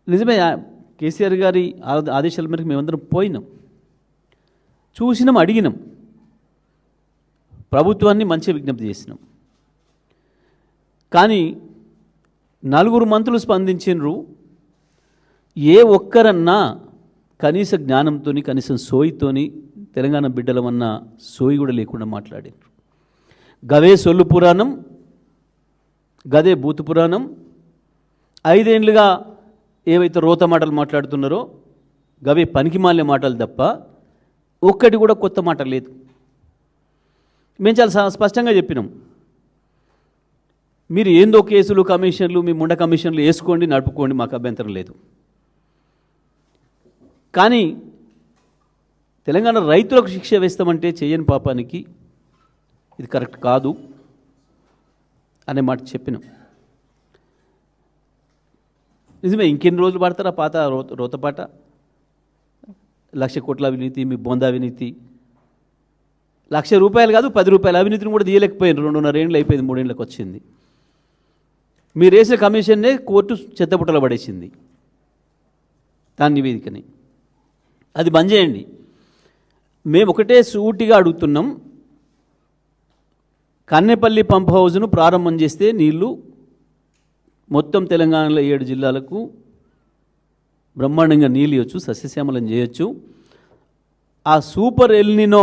నిజమే కేసీఆర్ గారి ఆదేశాల మేరకు మేమందరం పోయినాం, చూసినాం, అడిగినాం, ప్రభుత్వాన్ని మంచి విజ్ఞప్తి చేసినాం. కానీ 4 మంత్రులు స్పందించినరు. ఏ ఒక్కరన్నా కనీస జ్ఞానంతో, కనీసం సోయితోని తెలంగాణ బిడ్డలమన్న సోయి కూడా లేకుండా మాట్లాడారు. గదే సొల్లు పురాణం, గదే బూతు పురాణం. 5 ఏళ్ళుగా ఏవైతే రోత మాటలు మాట్లాడుతున్నారో గవే పనికిమాలిన మాటలు తప్ప ఒక్కటి కూడా కొత్త మాట లేదు. మేము చాలా స్పష్టంగా చెప్పినాం, మీరు ఏందో కేసులు, కమిషన్లు, మీ ముండ కమిషన్లు వేసుకోండి, నడుపుకోండి, మాకు అభ్యంతరం లేదు. కానీ తెలంగాణ రైతులకు శిక్ష వేస్తామంటే చేయని పాపానికి ఇది కరెక్ట్ కాదు అనే మాట చెప్పినాం. నిజమే, ఇంకెన్ని రోజులు పడతారా పాత రోతపాట? 1,00,000 కోట్ల అవినీతి, మీ బొంద అవినీతి, ₹1,00,000 కాదు 10 రూపాయల అవినీతిని కూడా తీయలేకపోయినారు. 2.5 ఏళ్ళు అయిపోయింది, 3 ఏళ్ళకి వచ్చింది. మీరు వేసిన కమిషన్నే కోర్టు చెత్తపుట్టలో పడేసింది, దాని నివేదికని. అది బంద్ చేయండి. మేము ఒకటే సూటిగా అడుగుతున్నాం, కన్నెపల్లి పంప్ హౌజ్ను ప్రారంభం చేస్తే నీళ్లు మొత్తం తెలంగాణలో 7 జిల్లాలకు బ్రహ్మాండంగా నీళ్ళు ఇవ్వచ్చు, సస్యశ్యామలం చేయొచ్చు. ఆ సూపర్ ఎల్నినో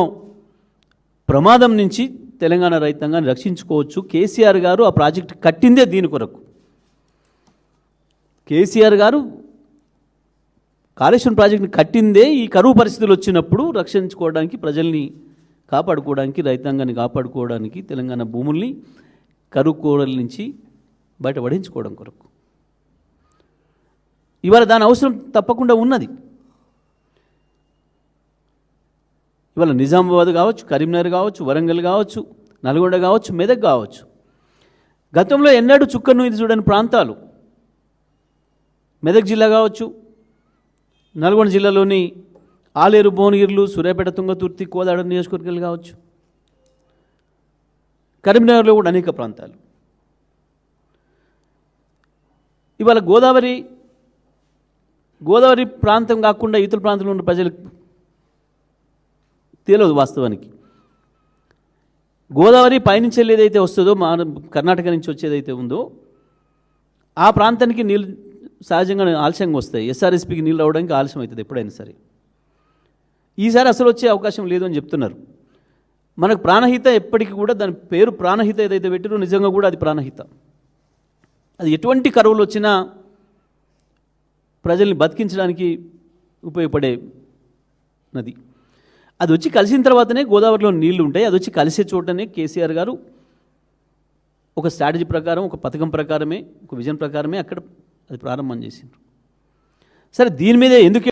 ప్రమాదం నుంచి తెలంగాణ రైతాంగాన్ని రక్షించుకోవచ్చు. కేసీఆర్ గారు ఆ ప్రాజెక్ట్ కట్టిందే దీని కొరకు. కేసీఆర్ గారు కాళేశ్వరం ప్రాజెక్టుని కట్టిందే ఈ కరువు పరిస్థితులు వచ్చినప్పుడు రక్షించుకోవడానికి, ప్రజల్ని కాపాడుకోవడానికి, రైతాంగాన్ని కాపాడుకోవడానికి, తెలంగాణ భూముల్ని కరువు కోరల నుంచి బయట పడించుకోవడం కొరకు. ఇవాళ దాని అవసరం తప్పకుండా ఉన్నది. ఇవాళ నిజామాబాద్ కావచ్చు, కరీంనగర్ కావచ్చు, వరంగల్ కావచ్చు, నల్గొండ కావచ్చు, మెదక్ కావచ్చు, గతంలో ఎన్నడూ చుక్కను ఇది చూడని ప్రాంతాలు. మెదక్ జిల్లా కావచ్చు, నల్గొండ జిల్లాలోని ఆలేరు, భువనగిరిలు, సూర్యాపేట, తుంగతుర్తి, కోదాడ నియోజకవర్గాలు కావచ్చు, కరీంనగర్లో కూడా అనేక ప్రాంతాలు. ఇవాళ గోదావరి ప్రాంతం కాకుండా ఇతర ప్రాంతంలో ఉన్న ప్రజలకు తెలియదు వాస్తవానికి. గోదావరి పైనుంచి వెళ్ళేదైతే వస్తుందో, కర్ణాటక నుంచి వచ్చేదైతే ఉందో ఆ ప్రాంతానికి నీళ్ళు సహజంగా ఆలస్యంగా వస్తాయి. ఎస్ఆర్ఎస్పికి నీళ్ళు రావడానికి ఆలస్యం అవుతుంది ఎప్పుడైనా సరే. ఈసారి అసలు వచ్చే అవకాశం లేదు అని చెప్తున్నారు. మనకు ప్రాణహిత ఎప్పటికీ కూడా, దాని పేరు ప్రాణహిత ఏదైతే పెట్టారో నిజంగా కూడా అది ప్రాణహిత. అది ఎటువంటి కరువులు వచ్చినా ప్రజల్ని బతికించడానికి ఉపయోగపడే నది. అది వచ్చి కలిసిన తర్వాతనే గోదావరిలో నీళ్లు ఉంటాయి. అది వచ్చి కలిసే చోటనే కేసీఆర్ గారు ఒక స్ట్రాటజీ ప్రకారం, ఒక పథకం ప్రకారమే, ఒక విజన్ ప్రకారమే అక్కడ అది ప్రారంభం చేసిండ్రు. సరే, దీని మీద ఎందుకు